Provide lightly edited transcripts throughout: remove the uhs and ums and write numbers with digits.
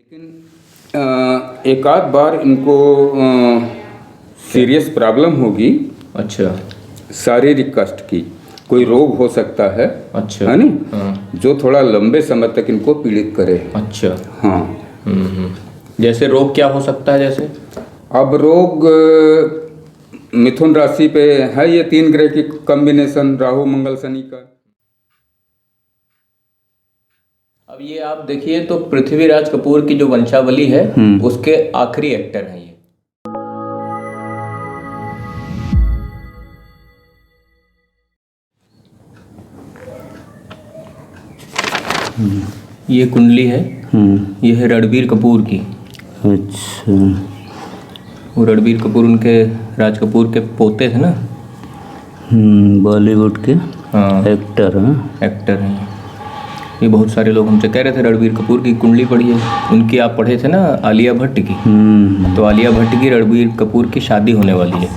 लेकिन एक आध बार इनको सीरियस प्रॉब्लम होगी। अच्छा, शारीरिक कष्ट की कोई रोग हो सकता है। अच्छा, है नी? हाँ, जो थोड़ा लंबे समय तक इनको पीड़ित करे। अच्छा, हाँ। जैसे रोग क्या हो सकता है? जैसे अब रोग मिथुन राशि पे है, ये 3 ग्रह की कॉम्बिनेशन, राहु मंगल शनि का। अब ये आप देखिए तो पृथ्वीराज कपूर की जो वंशावली है उसके आखिरी एक्टर हैं ये। ये कुंडली है। ये है रणबीर कपूर की। अच्छा। वो रणबीर कपूर उनके राज कपूर के पोते थे ना। बॉलीवुड के हाँ, एक्टर हैं। एक्टर हैं ये। बहुत सारे लोग हमसे कह रहे थे रणबीर कपूर की कुंडली पढ़ी है उनकी। आप पढ़े थे ना आलिया भट्ट की। तो आलिया भट्ट की रणबीर कपूर की शादी होने वाली है।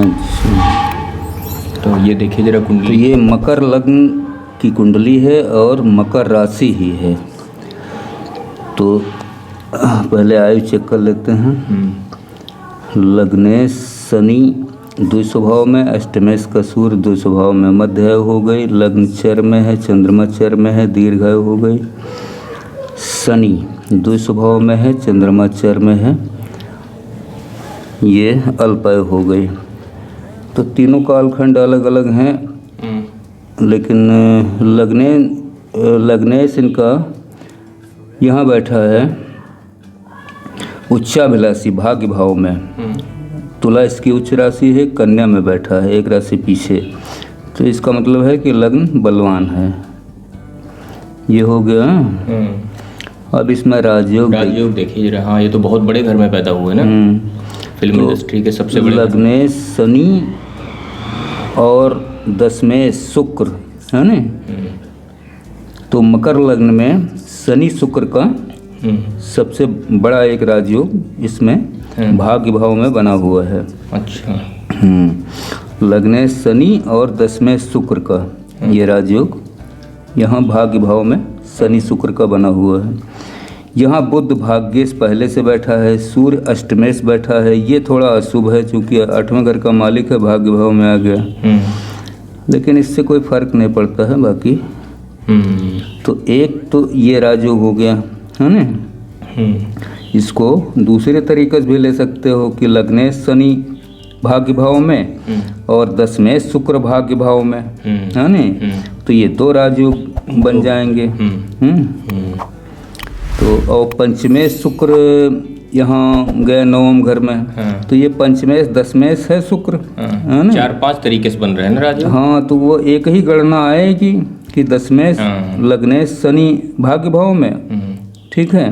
अच्छा, तो ये देखिए जरा तो कुंडली। ये मकर लग्न की कुंडली है और मकर राशि ही है। तो पहले आयु चेक कर लेते हैं। लग्नेश शनि द्वितीय भाव में, अष्टमेश का सूर्य द्वितीय भाव में, मध्य हो गई, लग्न चर में है, चंद्रमा चर में है, दीर्घायु हो गई। शनि द्वितीय भाव में है, चंद्रमा चर में है, ये अल्पायु हो गई। तो तीनों कालखंड अलग अलग हैं, लेकिन लग्नेश इनका यहाँ बैठा है उच्चाभिलाषी भाग्य भाव में। तुला इसकी उच्च राशि है, कन्या में बैठा है एक राशि पीछे। तो इसका मतलब है कि लग्न बलवान है। ये हो गया। अब इसमें राजयोग देखिए जरा। हाँ, ये तो बहुत बड़े घर में पैदा हुए ना। फिल्म इंडस्ट्री के सबसे बड़े। लग्नेश शनि और दशमेश शुक्र है ना। तो मकर लग्न में शनि शुक्र का सबसे बड़ा एक राजयोग इसमें भाग्य भाव में बना हुआ है। अच्छा। लग्नेश शनि और दशमेश शुक्र का ये राजयोग यहाँ भाग्य भाव में शनि शुक्र का बना हुआ है। यहाँ बुध भाग्येश पहले से बैठा है, सूर्य अष्टमेश बैठा है। ये थोड़ा अशुभ है क्योंकि 8वें घर का मालिक है, भाग्य भाव में आ गया। लेकिन इससे कोई फर्क नहीं पड़ता है बाकी। तो एक तो ये राजयोग हो गया है ना। इसको दूसरे तरीके से भी ले सकते हो कि लग्नेश शनि भाग्य भाव में और दशमेश शुक्र भाग्य भाव में, है ना। तो ये 2 राजयोग बन जाएंगे। तो और पंचमेश शुक्र यहाँ गए 9वें घर में। तो ये पंचमेश दशमेश है शुक्र, है ना। 4-5 तरीके से बन रहे हैं ना राजयोग। हाँ, तो वो एक ही गणना आएगी कि दशमेश लग्नेश शनि भाग्य भाव में, ठीक है,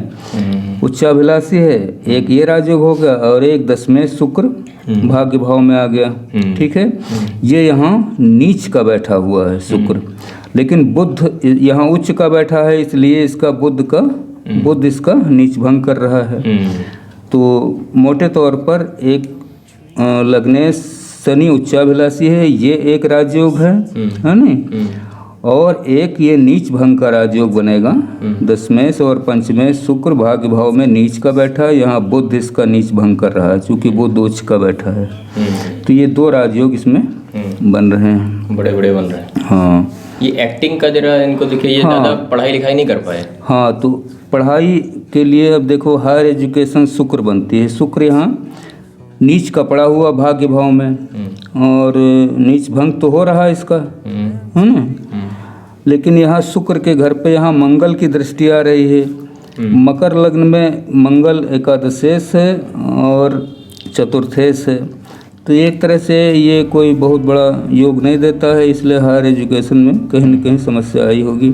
उच्चाभिलाषी है। एक ये राजयोग हो गया और एक दशमेश शुक्र भाग्य भाव में आ गया, ठीक है। ये यहाँ नीच का बैठा हुआ है शुक्र, लेकिन बुध यहाँ उच्च का बैठा है, इसलिए इसका बुध इसका नीच भंग कर रहा है। तो मोटे तौर पर एक लग्नेश शनि उच्चाभिलाषी है, ये एक राजयोग है ना। और एक ये नीच भंग का राजयोग बनेगा। दशमेश और पंचमेश शुक्र भाग्य भाव में नीच का बैठा है, यहाँ बुध इसका नीच भंग कर रहा है क्योंकि बुध उच्च का बैठा है। तो ये 2 राजयोग इसमें बन रहे हैं, बड़े बड़े बन रहे हैं। हाँ। ये एक्टिंग का जरा इनको देखिए, ये ज़्यादा पढ़ाई लिखाई नहीं कर पाए। हाँ, तो पढ़ाई के लिए अब देखो हायर एजुकेशन शुक्र बनती है। शुक्र यहाँ नीच का पड़ा हुआ भाग्य भाव में, और नीच भंग तो हो रहा है इसका, है ना। लेकिन यहाँ शुक्र के घर पे यहाँ मंगल की दृष्टि आ रही है। मकर लग्न में मंगल एकादशेश है और चतुर्थेश है। तो एक तरह से ये कोई बहुत बड़ा योग नहीं देता है, इसलिए हायर एजुकेशन में कहीं न कहीं समस्या आई होगी।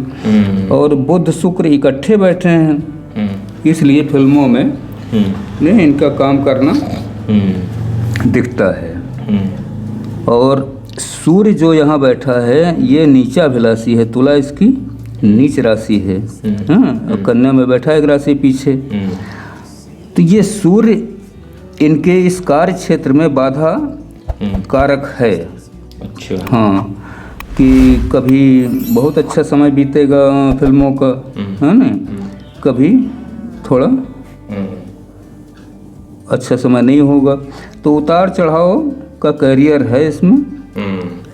और बुध शुक्र इकट्ठे बैठे हैं, इसलिए फिल्मों में नहीं इनका काम करना दिखता है। और सूर्य जो यहाँ बैठा है ये नीचाभिलाषी है, तुला इसकी नीच राशि है, और कन्या में बैठा है एक राशि पीछे। तो ये सूर्य इनके इस कार्य क्षेत्र में बाधा कारक है। अच्छा। हाँ, कि कभी बहुत अच्छा समय बीतेगा फिल्मों का, है ना, कभी थोड़ा अच्छा समय नहीं होगा। तो उतार चढ़ाव का कैरियर है इसमें।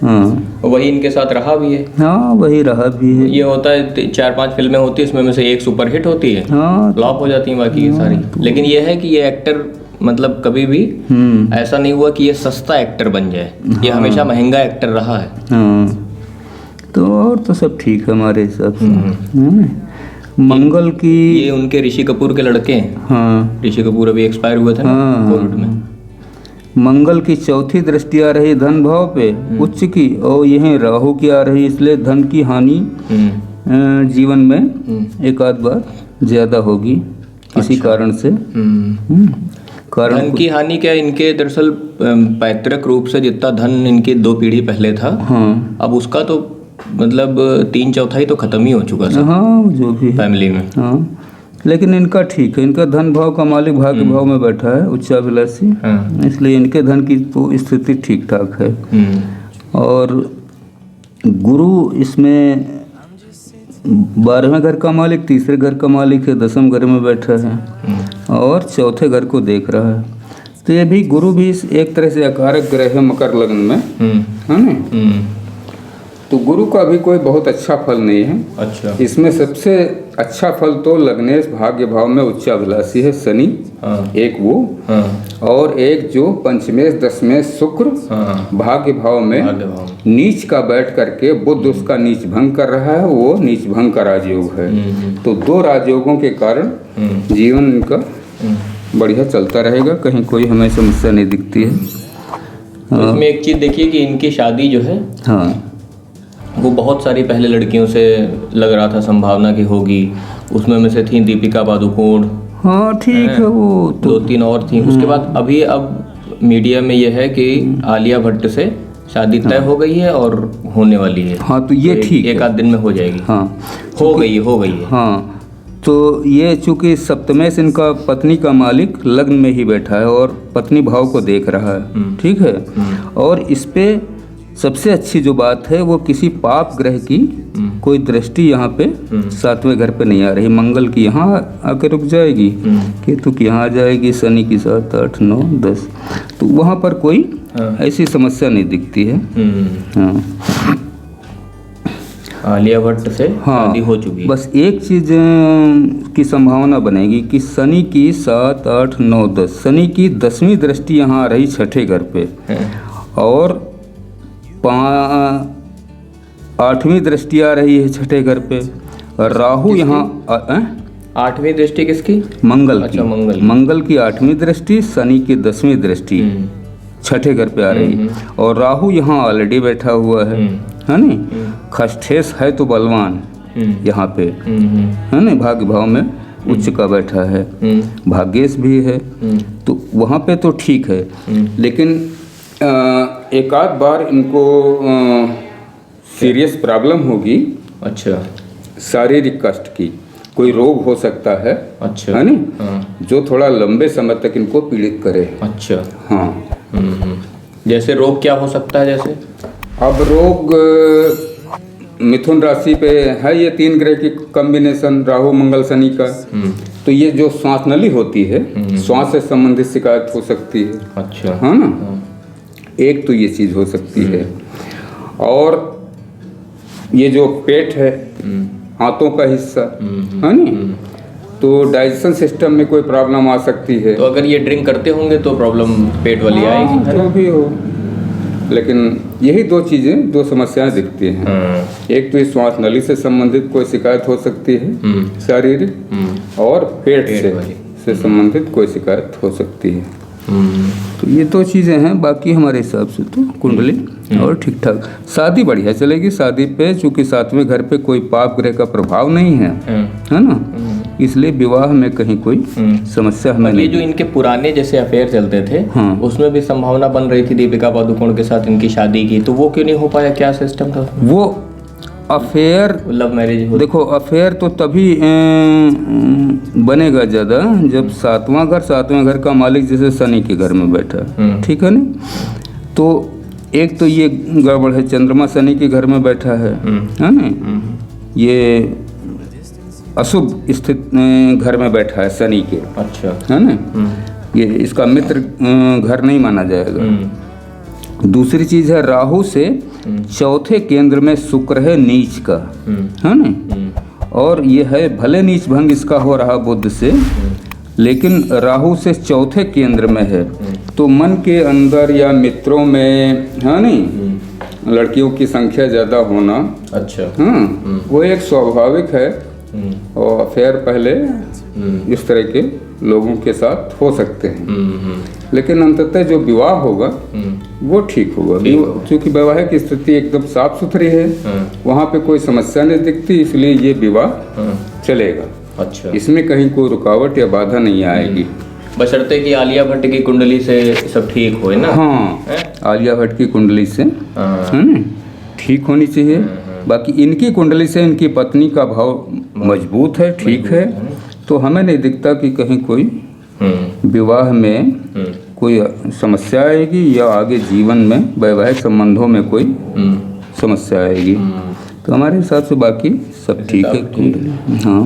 हाँ वही इनके साथ रहा भी है। हाँ वही रहा भी है। ये होता है 4-5 फिल्में होती है, इसमें में से एक सुपरहिट होती है, हाँ फ्लॉप हो जाती है बाकी की सारी। लेकिन ये है कि ये एक्टर मतलब कभी भी ऐसा नहीं हुआ कि ये सस्ता एक्टर बन जाए, ये हमेशा महंगा एक्टर रहा है। हाँ तो और तो सब ठीक है हमारे हिसाब से। मंगल की ये उनके ऋषि कपूर के लड़के हैं। हाँ ऋषि कपूर अभी एक्सपायर हुए थे ना हाँ, कोविड में। मंगल की चौथी दृष्टि आ रही धन भाव पे उच्च की, और यही राहु की आ रही, इसलिए धन की हानि जीवन में एक आध बार ज्यादा होगी किसी कारण से। कारण धन की हानि क्या, इनके दरअसल पैतृक रूप से जितना धन इनके 2 पीढ़ी पहले था, हाँ अब उसका तो मतलब 3/4 तो खत्म ही हो चुका था हाँ जो भी है। फैमिली में। हाँ लेकिन इनका ठीक है, इनका धन भाव का मालिक भाग्य भाव में बैठा है उच्चाभिलाषी, इसलिए इनके धन की तो स्थिति ठीक ठाक है। और गुरु इसमें 12वें घर का मालिक, तीसरे घर का मालिक है, 10वें घर में बैठा है और चौथे घर को देख रहा है। तो ये भी गुरु भी एक तरह से अकारक ग्रह है मकर लग्न में, है ना। तो गुरु का भी कोई बहुत अच्छा फल नहीं है। अच्छा। इसमें सबसे अच्छा फल तो लग्नेश भाग्य भाव में उच्चाभिलाषी है शनि, एक वो, और एक जो पंचमेश दशमेश शुक्र भाग्य भाव में नीच का बैठ करके बुध उसका नीच भंग कर रहा है, वो नीच भंग का राजयोग है। तो 2 राजयोगों के कारण जीवन इनका बढ़िया चलता रहेगा, कहीं कोई हमें समस्या नहीं दिखती है। तो इसमें एक चीज देखिए कि इनकी शादी जो है हाँ वो बहुत सारी पहले लड़कियों से लग रहा था संभावना की होगी, उसमें में से थी दीपिका पादुकोण, हाँ ठीक है, वो तो 2-3 और थी। उसके बाद अभी अब मीडिया में यह है कि आलिया भट्ट से शादी तय हो गई है और होने वाली है। हाँ तो ये ठीक है, 1 आध दिन में हो जाएगी। हाँ हो गई है। हाँ तो ये चूंकि सप्तमेश इनका पत्नी का मालिक लग्न में ही बैठा है और पत्नी भाव को देख रहा है, ठीक है। और इस पे सबसे अच्छी जो बात है वो किसी पाप ग्रह की कोई दृष्टि यहाँ पे 7वें घर पे नहीं आ रही। मंगल की यहाँ आके रुक जाएगी, केतु की यहाँ आ जाएगी, शनि की 7, 8, 9, 10, तो वहाँ पर कोई ऐसी समस्या नहीं दिखती है। हाँ आलिया भट्ट से शादी हो चुकी है। बस एक चीज की संभावना बनेगी कि शनि की 7, 8, 9, 10, शनि की 10वीं दृष्टि यहाँ आ रही 6ठे घर पे, और 8वीं दृष्टि आ रही है 6ठे घर पे। राहु यहाँ 8वीं दृष्टि किसकी? मंगल की। अच्छा, मंगल की 8वीं दृष्टि, शनि की 10वीं दृष्टि 6ठे घर पे आ रही है। और राहु यहाँ ऑलरेडी बैठा हुआ है ना। खष्ठेश है तो बलवान यहाँ पे, है ना, भाग्य भाव में उच्च का बैठा है, भाग्येश भी है, तो वहाँ पे तो ठीक है। लेकिन एक आध बार इनको सीरियस प्रॉब्लम होगी। अच्छा। शारीरिक कष्ट की कोई रोग हो सकता है, अच्छा, है ना, जो थोड़ा लंबे समय तक इनको पीड़ित करे। अच्छा। हाँ। जैसे रोग क्या हो सकता है? जैसे अब रोग मिथुन राशि पे है ये 3 ग्रह की कॉम्बिनेशन, राहु मंगल शनि का। तो ये जो श्वास नली होती है, श्वास से संबंधित शिकायत हो सकती है। अच्छा। हाँ ना, एक तो ये चीज हो सकती है। और ये जो पेट है, हाथों का हिस्सा, है ना, तो डाइजेशन सिस्टम में कोई प्रॉब्लम आ सकती है। तो अगर ये ड्रिंक करते होंगे तो प्रॉब्लम पेट वाली आएगी, है जो ना? भी हो, लेकिन यही 2 चीजें, 2 समस्याएं दिखती हैं। एक तो इस श्वास नली से संबंधित कोई शिकायत हो सकती है शारीरिक, और पेट से संबंधित कोई शिकायत हो सकती है। तो ये 2 चीजें हैं। बाकी हमारे हिसाब से तो कुंडली और ठीक ठाक, शादी बढ़िया चलेगी। शादी पे चूंकि 7वें घर पे कोई पाप ग्रह का प्रभाव नहीं है, है ना, इसलिए विवाह में कहीं कोई समस्या हमें नहीं। ये जो इनके पुराने जैसे अफेयर चलते थे, उसमें भी संभावना बन रही थी दीपिका पादुकोण के साथ इनकी शादी की, तो वो क्यों नहीं हो पाया? क्या सिस्टम था? वो अफेयर, लव मैरिज हो? देखो अफेयर तो तभी बनेगा ज़्यादा जब 7वें घर का मालिक जैसे शनि के घर में बैठा, ठीक है ना। तो एक तो ये गड़बड़ है, चंद्रमा शनि के घर में बैठा है ना। ये अशुभ स्थित घर में बैठा है शनि के, अच्छा। है ना, ये इसका मित्र घर नहीं माना जाएगा। दूसरी चीज है राहु से चौथे केंद्र में शुक्र है नीच का, है ना, और ये है भले नीच भंग इसका हो रहा बुध से, लेकिन राहु से चौथे केंद्र में है, तो मन के अंदर या मित्रों में, है नहीं, लड़कियों की संख्या ज़्यादा होना, अच्छा, वो एक स्वाभाविक है, और अफेयर पहले इस तरह के लोगों के साथ हो सकते हैं, लेकिन अंततः जो विवाह होगा वो ठीक होगा, क्योंकि वैवाहिक स्थिति एकदम साफ सुथरी है, वहाँ पे कोई समस्या नहीं दिखती, इसलिए ये विवाह चलेगा। अच्छा, इसमें कहीं कोई रुकावट या बाधा नहीं आएगी, बशर्ते कि आलिया भट्ट की कुंडली से सब ठीक होए ना। हाँ, आलिया भट्ट की कुंडली से, है ना, ठीक होनी चाहिए। बाकी इनकी कुंडली से इनकी पत्नी का भाव मजबूत है, ठीक है, तो हमें नहीं दिखता कि कहीं कोई विवाह में कोई समस्या आएगी या आगे जीवन में वैवाहिक संबंधों में कोई समस्या आएगी। तो हमारे हिसाब से बाकी सब ठीक है कुंडली। हाँ,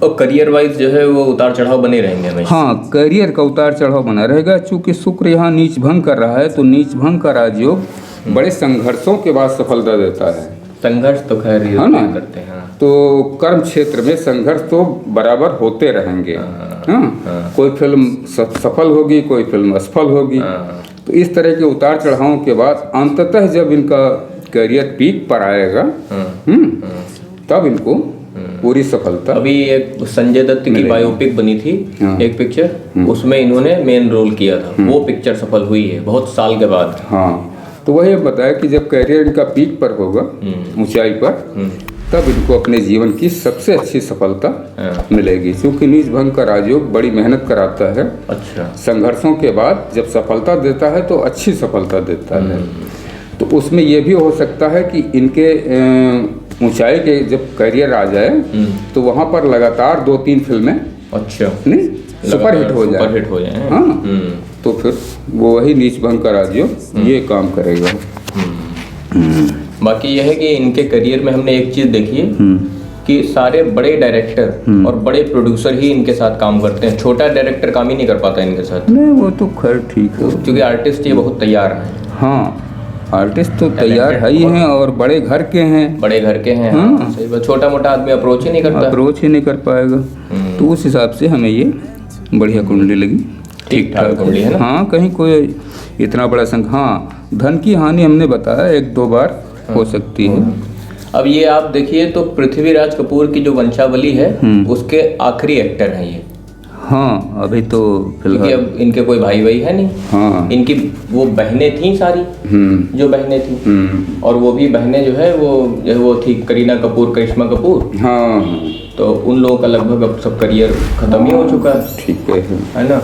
और करियर वाइज जो है वो उतार चढ़ाव बने रहेंगे हमेशा। हाँ, करियर का उतार चढ़ाव बना रहेगा, चूंकि शुक्र यहाँ नीच भंग कर रहा है, तो नीच भंग का राजयोग बड़े संघर्षों के बाद सफलता देता है। संघर्ष तो खैर ये है ना, करते हैं। तो कर्म क्षेत्र में संघर्ष तो बराबर होते रहेंगे। हाँ, कोई फिल्म सफल होगी, कोई फिल्म असफल होगी, तो इस तरह के उतार चढ़ावों के बाद अंततः जब इनका करियर पीक पर आएगा, तब इनको पूरी सफलता। अभी एक संजय दत्त की बायोपिक बनी थी, एक पिक्चर, उसमें इन्होंने मेन रोल किया था, वो पिक्चर सफल हुई है बहुत साल के बाद। हाँ, तो वही बताया कि जब करियर इनका पीक पर होगा, ऊंचाई पर, तब इनको अपने जीवन की सबसे अच्छी सफलता मिलेगी, क्योंकि नीच भंग का राजयोग बड़ी मेहनत कराता है। अच्छा, संघर्षों के बाद जब सफलता देता है तो अच्छी सफलता देता है। तो उसमें यह भी हो सकता है कि इनके ऊंचाई के जब करियर आ जाए तो वहाँ पर लगातार 2-3 फिल्में, अच्छा, नहीं, सुपरहिट हो जाए। हाँ, तो फिर वो वही नीच भंग का राजयोग ये काम करेगा। बाकी यह है कि इनके करियर में हमने एक चीज देखी है कि सारे बड़े डायरेक्टर और बड़े प्रोड्यूसर ही इनके साथ काम करते हैं, छोटा डायरेक्टर काम ही नहीं कर पाता इनके साथ। नहीं, वो तो खैर ठीक है, क्योंकि आर्टिस्ट ये बहुत तैयार है। हाँ, आर्टिस्ट तो तैयार है ही हैं, और बड़े घर के हैं, हाँ, सही बात, छोटा मोटा आदमी अप्रोच ही नहीं कर पाएगा। तो उस हिसाब से हमें ये बढ़िया कुंडली लगी, ठीक ठाक कुंडली है ना। हाँ, कहीं कोई इतना बड़ा हाँ, धन की हानि हमने बताया 1-2 बार हो सकती है। अब ये आप देखिए तो पृथ्वीराज कपूर की जो वंशावली है उसके आखिरी एक्टर हैं ये। हाँ, अभी तो फिलहाल अब इनके कोई भाई है नहीं। हाँ, इनकी वो बहनें थी सारी, जो बहनें थी, और वो भी बहनें जो है वो थी करीना कपूर, करिश्मा कपूर। हाँ, तो उन लोगों का लगभग अब सब करियर खत्म ही हो चुका है। ठीक है ना।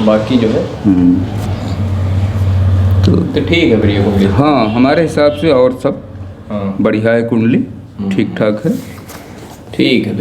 बाकी जो है तो ठीक है फिर ये कुंडली। हाँ, हमारे हिसाब से और सब बढ़िया है, कुंडली ठीक ठाक है। ठीक है।